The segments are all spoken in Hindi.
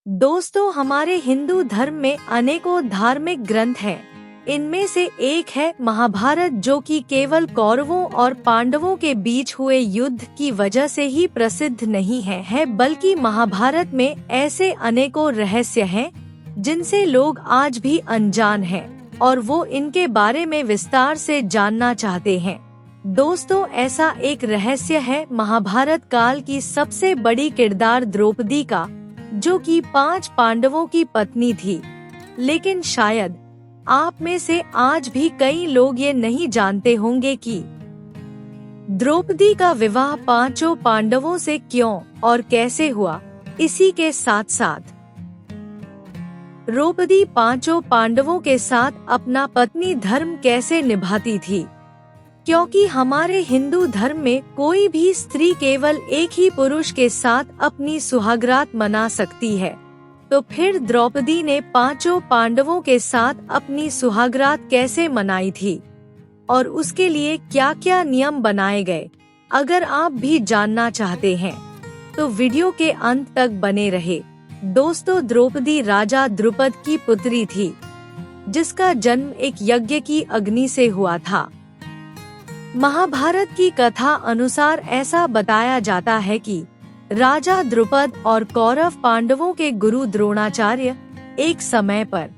दोस्तों, हमारे हिंदू धर्म में अनेकों धार्मिक ग्रंथ हैं। इनमें से एक है महाभारत, जो कि केवल कौरवों और पांडवों के बीच हुए युद्ध की वजह से ही प्रसिद्ध नहीं है, बल्कि महाभारत में ऐसे अनेकों रहस्य हैं जिनसे लोग आज भी अनजान हैं और वो इनके बारे में विस्तार से जानना चाहते हैं। दोस्तों, ऐसा एक रहस्य है महाभारत काल की सबसे बड़ी किरदार द्रौपदी का, जो कि 5 पांडवों की पत्नी थी। लेकिन शायद आप में से आज भी कई लोग ये नहीं जानते होंगे कि द्रौपदी का विवाह 5 पांडवों से क्यों और कैसे हुआ। इसी के साथ साथ द्रौपदी 5 पांडवों के साथ अपना पत्नी धर्म कैसे निभाती थी, क्योंकि हमारे हिंदू धर्म में कोई भी स्त्री केवल एक ही पुरुष के साथ अपनी सुहागरात मना सकती है। तो फिर द्रौपदी ने 5 पांडवों के साथ अपनी सुहागरात कैसे मनाई थी और उसके लिए क्या क्या नियम बनाए गए। अगर आप भी जानना चाहते हैं तो वीडियो के अंत तक बने रहे। दोस्तों, द्रौपदी राजा द्रुपद की पुत्री थी, जिसका जन्म एक यज्ञ की अग्नि से हुआ था। महाभारत की कथा अनुसार ऐसा बताया जाता है कि राजा द्रुपद और कौरव पांडवों के गुरु द्रोणाचार्य एक समय पर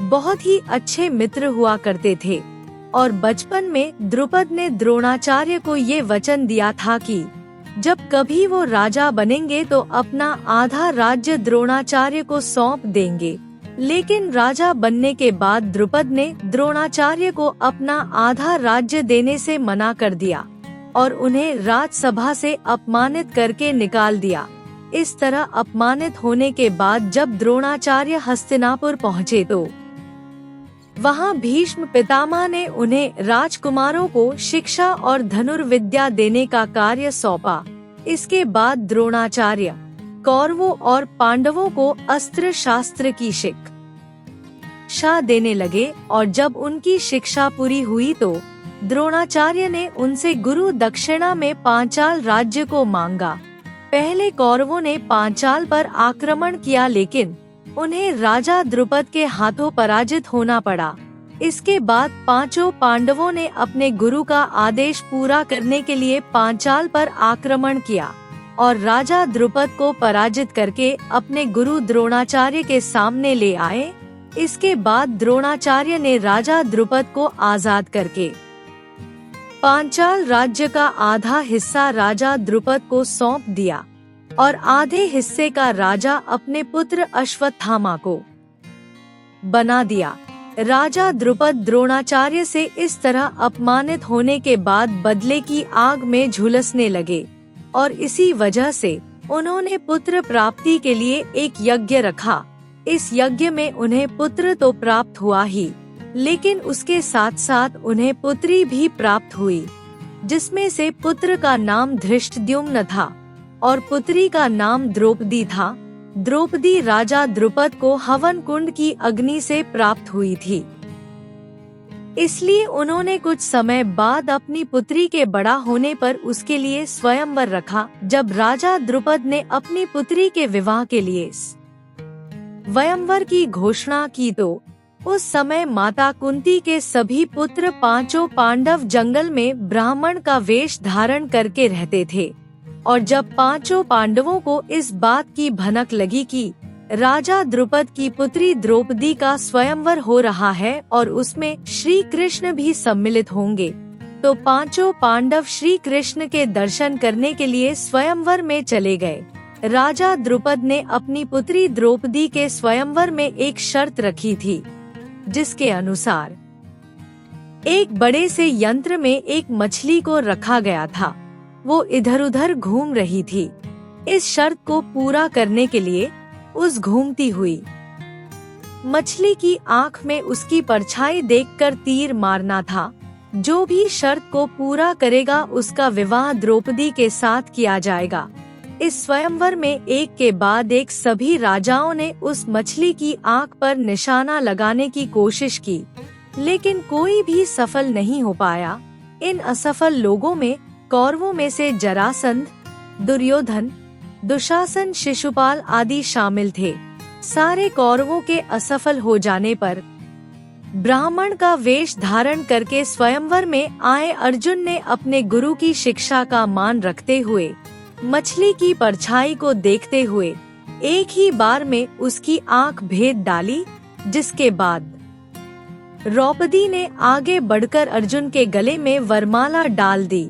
बहुत ही अच्छे मित्र हुआ करते थे और बचपन में द्रुपद ने द्रोणाचार्य को ये वचन दिया था कि जब कभी वो राजा बनेंगे तो अपना आधा राज्य द्रोणाचार्य को सौंप देंगे। लेकिन राजा बनने के बाद द्रुपद ने द्रोणाचार्य को अपना आधा राज्य देने से मना कर दिया और उन्हें राजसभा से अपमानित करके निकाल दिया। इस तरह अपमानित होने के बाद जब द्रोणाचार्य हस्तिनापुर पहुँचे तो वहाँ भीष्म पितामह ने उन्हें राजकुमारों को शिक्षा और धनुर्विद्या देने का कार्य सौंपा। इसके बाद द्रोणाचार्य कौरवों और पांडवों को अस्त्र शास्त्र की शिक्षा देने लगे और जब उनकी शिक्षा पूरी हुई तो द्रोणाचार्य ने उनसे गुरु दक्षिणा में पांचाल राज्य को मांगा। पहले कौरवों ने पांचाल पर आक्रमण किया, लेकिन उन्हें राजा द्रुपद के हाथों पराजित होना पड़ा। इसके बाद 5 पांडवों ने अपने गुरु का आदेश पूरा करने के लिए पांचाल पर आक्रमण किया और राजा द्रुपद को पराजित करके अपने गुरु द्रोणाचार्य के सामने ले आए। इसके बाद द्रोणाचार्य ने राजा द्रुपद को आजाद करके पांचाल राज्य का आधा हिस्सा राजा द्रुपद को सौंप दिया और आधे हिस्से का राजा अपने पुत्र अश्वत्थामा को बना दिया। राजा द्रुपद द्रोणाचार्य से इस तरह अपमानित होने के बाद बदले की आग में झुलसने लगे और इसी वजह से उन्होंने पुत्र प्राप्ति के लिए एक यज्ञ रखा। इस यज्ञ में उन्हें पुत्र तो प्राप्त हुआ ही, लेकिन उसके साथ साथ उन्हें पुत्री भी प्राप्त हुई, जिसमें से पुत्र का नाम धृष्टद्युम्न था और पुत्री का नाम द्रौपदी था। द्रौपदी राजा द्रुपद को हवन कुंड की अग्नि से प्राप्त हुई थी, इसलिए उन्होंने कुछ समय बाद अपनी पुत्री के बड़ा होने पर उसके लिए स्वयंवर रखा। जब राजा द्रुपद ने अपनी पुत्री के विवाह के लिए स्वयंवर की घोषणा की तो उस समय माता कुंती के सभी पुत्र 5 पांडव जंगल में ब्राह्मण का वेश धारण करके रहते थे और जब 5 पांडवों को इस बात की भनक लगी कि राजा द्रुपद की पुत्री द्रौपदी का स्वयंवर हो रहा है और उसमें श्री कृष्ण भी सम्मिलित होंगे, तो 5 पांडव श्री कृष्ण के दर्शन करने के लिए स्वयंवर में चले गए। राजा द्रुपद ने अपनी पुत्री द्रौपदी के स्वयंवर में एक शर्त रखी थी, जिसके अनुसार एक बड़े से यंत्र में एक मछली को रखा गया था। वो इधर उधर घूम रही थी। इस शर्त को पूरा करने के लिए उस घूमती हुई मछली की आँख में उसकी परछाई देखकर तीर मारना था। जो भी शर्त को पूरा करेगा उसका विवाह द्रौपदी के साथ किया जाएगा। इस स्वयंवर में एक के बाद एक सभी राजाओं ने उस मछली की आँख पर निशाना लगाने की कोशिश की, लेकिन कोई भी सफल नहीं हो पाया। इन असफल लोगों में कौरवों में से जरासंध, दुर्योधन, दुशासन, शिशुपाल आदि शामिल थे। सारे कौरवों के असफल हो जाने पर ब्राह्मण का वेश धारण करके स्वयंवर में आए अर्जुन ने अपने गुरु की शिक्षा का मान रखते हुए मछली की परछाई को देखते हुए एक ही बार में उसकी आंख भेद डाली, जिसके बाद द्रौपदी ने आगे बढ़कर अर्जुन के गले में वरमाला डाल दी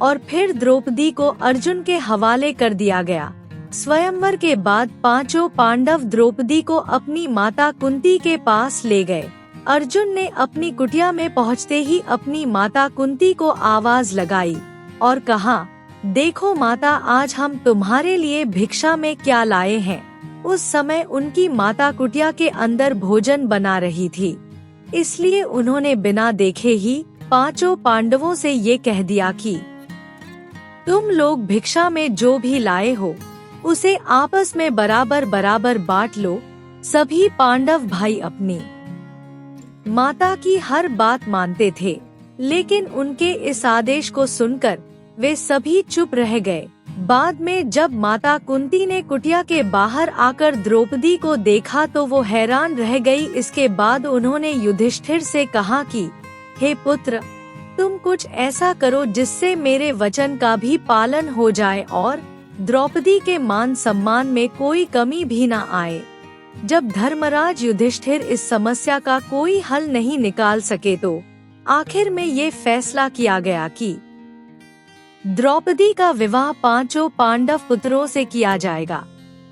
और फिर द्रौपदी को अर्जुन के हवाले कर दिया गया। स्वयंवर के बाद पांचों पांडव द्रौपदी को अपनी माता कुंती के पास ले गए। अर्जुन ने अपनी कुटिया में पहुंचते ही अपनी माता कुंती को आवाज लगाई और कहा, देखो माता, आज हम तुम्हारे लिए भिक्षा में क्या लाए हैं। उस समय उनकी माता कुटिया के अंदर भोजन बना रही थी, इसलिए उन्होंने बिना देखे ही पांचों पांडवों से ये कह दिया कि तुम लोग भिक्षा में जो भी लाए हो उसे आपस में बराबर बराबर बांट लो। सभी पांडव भाई अपनी माता की हर बात मानते थे, लेकिन उनके इस आदेश को सुनकर वे सभी चुप रह गए। बाद में जब माता कुंती ने कुटिया के बाहर आकर द्रौपदी को देखा तो वो हैरान रह गई। इसके बाद उन्होंने युधिष्ठिर से कहा कि हे पुत्र, तुम कुछ ऐसा करो जिससे मेरे वचन का भी पालन हो जाए और द्रौपदी के मान सम्मान में कोई कमी भी न आए। जब धर्मराज युधिष्ठिर इस समस्या का कोई हल नहीं निकाल सके तो आखिर में ये फैसला किया गया कि द्रौपदी का विवाह पांचों पांडव पुत्रों से किया जाएगा।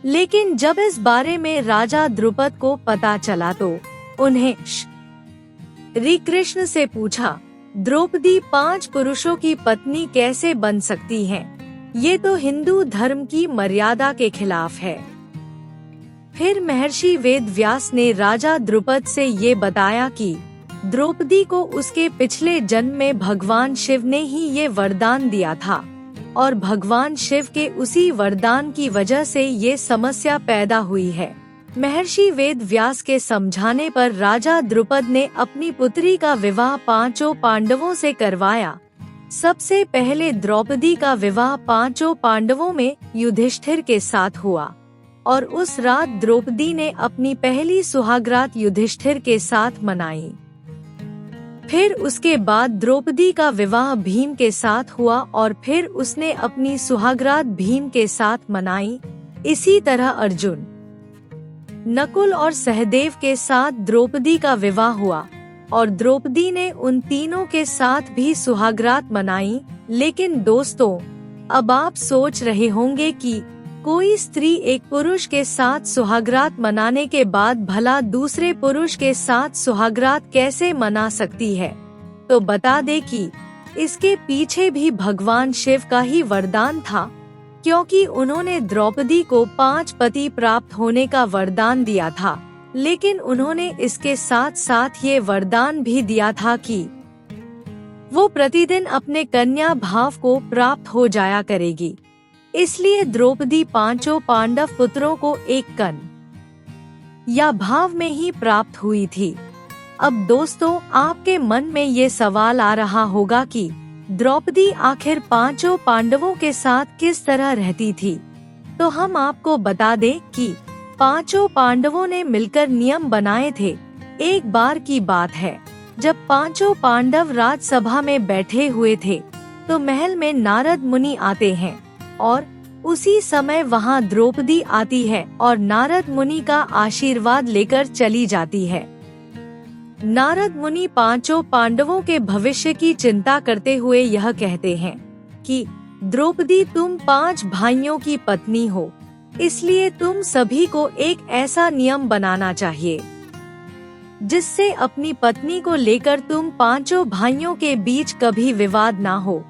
लेकिन जब इस बारे में राजा द्रुपद को पता चला तो उन्हें श्री कृष्ण से पूछा, द्रौपदी 5 पुरुषों की पत्नी कैसे बन सकती है? ये तो हिंदू धर्म की मर्यादा के खिलाफ है। फिर महर्षि वेदव्यास ने राजा द्रुपद से ये बताया कि द्रौपदी को उसके पिछले जन्म में भगवान शिव ने ही ये वरदान दिया था और भगवान शिव के उसी वरदान की वजह से ये समस्या पैदा हुई है। महर्षि वेदव्यास के समझाने पर राजा द्रुपद ने अपनी पुत्री का विवाह पांचों पांडवों से करवाया। सबसे पहले द्रौपदी का विवाह पांचों पांडवों में युधिष्ठिर के साथ हुआ और उस रात द्रौपदी ने अपनी पहली सुहागरात युधिष्ठिर के साथ मनाई। फिर उसके बाद द्रौपदी का विवाह भीम के साथ हुआ और फिर उसने अपनी सुहागरात भीम के साथ मनाई। इसी तरह अर्जुन, नकुल और सहदेव के साथ द्रौपदी का विवाह हुआ और द्रौपदी ने उन तीनों के साथ भी सुहागरात मनाई। लेकिन दोस्तों, अब आप सोच रहे होंगे कि कोई स्त्री एक पुरुष के साथ सुहागरात मनाने के बाद भला दूसरे पुरुष के साथ सुहागरात कैसे मना सकती है? तो बता दे कि इसके पीछे भी भगवान शिव का ही वरदान था, क्योंकि उन्होंने द्रौपदी को 5 पति प्राप्त होने का वरदान दिया था। लेकिन उन्होंने इसके साथ साथ ये वरदान भी दिया था कि वो प्रतिदिन अपने कन्या भाव को प्राप्त हो जाया करेगी। इसलिए द्रौपदी पांचों पांडव पुत्रों को एक कन या भाव में ही प्राप्त हुई थी। अब दोस्तों, आपके मन में ये सवाल आ रहा होगा कि द्रौपदी आखिर पांचों पांडवों के साथ किस तरह रहती थी? तो हम आपको बता दें कि पांचों पांडवों ने मिलकर नियम बनाए थे। एक बार की बात है, जब पांचों पांडव राजसभा में बैठे हुए थे तो महल में नारद मुनि आते हैं और उसी समय वहां द्रौपदी आती है और नारद मुनि का आशीर्वाद लेकर चली जाती है। नारद मुनि पांचों पांडवों के भविष्य की चिंता करते हुए यह कहते हैं कि द्रौपदी, तुम 5 भाइयों की पत्नी हो, इसलिए तुम सभी को एक ऐसा नियम बनाना चाहिए जिससे अपनी पत्नी को लेकर तुम पांचों भाइयों के बीच कभी विवाद ना हो,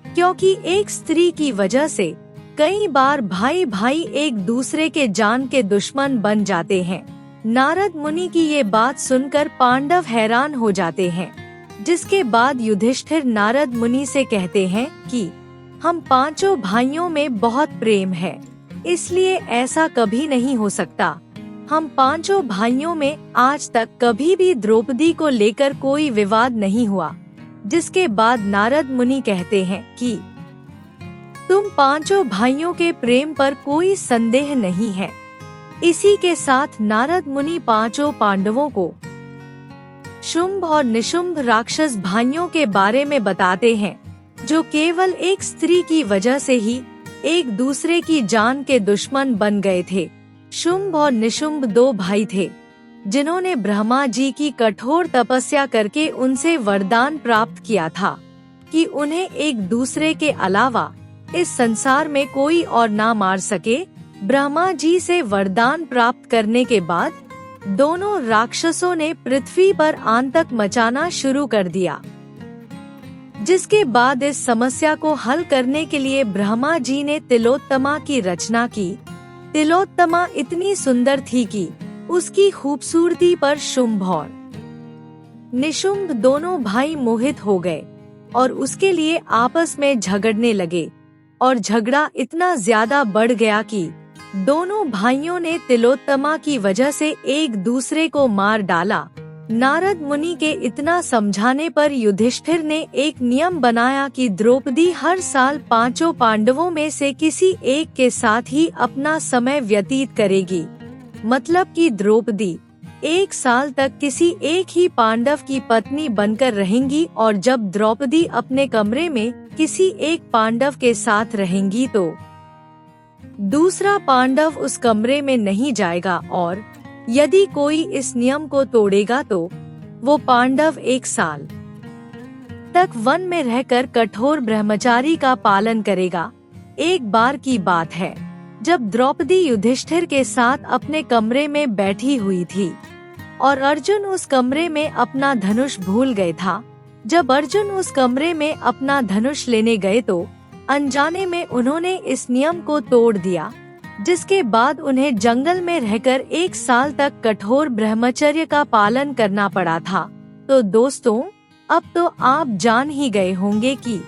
क्योंकि एक स्त्री की वजह से कई बार भाई भाई एक दूसरे के जान के दुश्मन बन जाते हैं। नारद मुनि की ये बात सुनकर पांडव हैरान हो जाते हैं, जिसके बाद युधिष्ठिर नारद मुनि से कहते हैं कि हम पांचों भाइयों में बहुत प्रेम है, इसलिए ऐसा कभी नहीं हो सकता। हम पांचों भाइयों में आज तक कभी भी द्रौपदी को लेकर कोई विवाद नहीं हुआ। जिसके बाद नारद मुनि कहते हैं कि तुम पांचों भाइयों के प्रेम पर कोई संदेह नहीं है। इसी के साथ नारद मुनि पांचों पांडवों को शुंभ और निशुंभ राक्षस भाइयों के बारे में बताते हैं, जो केवल एक स्त्री की वजह से ही एक दूसरे की जान के दुश्मन बन गए थे। शुंभ और निशुंभ दो भाई थे, जिन्होंने ब्रह्मा जी की कठोर तपस्या करके उनसे वरदान प्राप्त किया था कि उन्हें एक दूसरे के अलावा इस संसार में कोई और ना मार सके। ब्रह्मा जी से वरदान प्राप्त करने के बाद दोनों राक्षसों ने पृथ्वी पर आतंक मचाना शुरू कर दिया, जिसके बाद इस समस्या को हल करने के लिए ब्रह्मा जी ने तिलोत्तमा की रचना की। तिलोत्तमा इतनी सुंदर थी कि उसकी खूबसूरती पर शुंभ और निशुंभ दोनों भाई मोहित हो गए और उसके लिए आपस में झगड़ने लगे, और झगड़ा इतना ज्यादा बढ़ गया कि दोनों भाइयों ने तिलोत्तमा की वजह से एक दूसरे को मार डाला। नारद मुनि के इतना समझाने पर युधिष्ठिर ने एक नियम बनाया कि द्रौपदी हर साल पांचों पांडवों में से किसी एक के साथ ही अपना समय व्यतीत करेगी। मतलब कि द्रौपदी 1 साल तक किसी एक ही पांडव की पत्नी बनकर रहेंगी, और जब द्रौपदी अपने कमरे में किसी एक पांडव के साथ रहेंगी तो दूसरा पांडव उस कमरे में नहीं जाएगा, और यदि कोई इस नियम को तोड़ेगा तो वो पांडव 1 साल तक वन में रहकर कठोर ब्रह्मचारी का पालन करेगा। एक बार की बात है, जब द्रौपदी युधिष्ठिर के साथ अपने कमरे में बैठी हुई थी और अर्जुन उस कमरे में अपना धनुष भूल गए था। जब अर्जुन उस कमरे में अपना धनुष लेने गए तो अनजाने में उन्होंने इस नियम को तोड़ दिया, जिसके बाद उन्हें जंगल में रहकर 1 साल तक कठोर ब्रह्मचर्य का पालन करना पड़ा था। तो दोस्तों, अब तो आप जान ही गए होंगे कि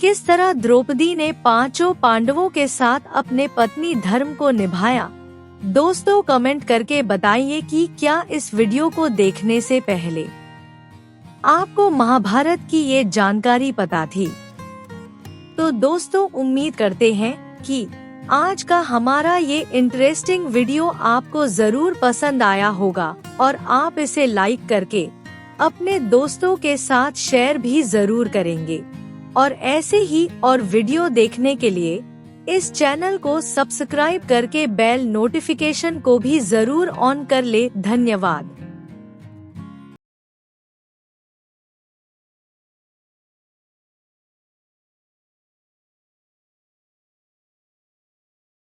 किस तरह द्रौपदी ने पांचों पांडवों के साथ अपने पत्नी धर्म को निभाया। दोस्तों, कमेंट करके बताइए कि क्या इस वीडियो को देखने से पहले आपको महाभारत की ये जानकारी पता थी। तो दोस्तों, उम्मीद करते हैं कि आज का हमारा ये इंटरेस्टिंग वीडियो आपको जरूर पसंद आया होगा, और आप इसे लाइक करके अपने दोस्तों के साथ शेयर भी जरूर करेंगे। और ऐसे ही और वीडियो देखने के लिए इस चैनल को सब्सक्राइब करके बेल नोटिफिकेशन को भी जरूर ऑन कर ले। धन्यवाद।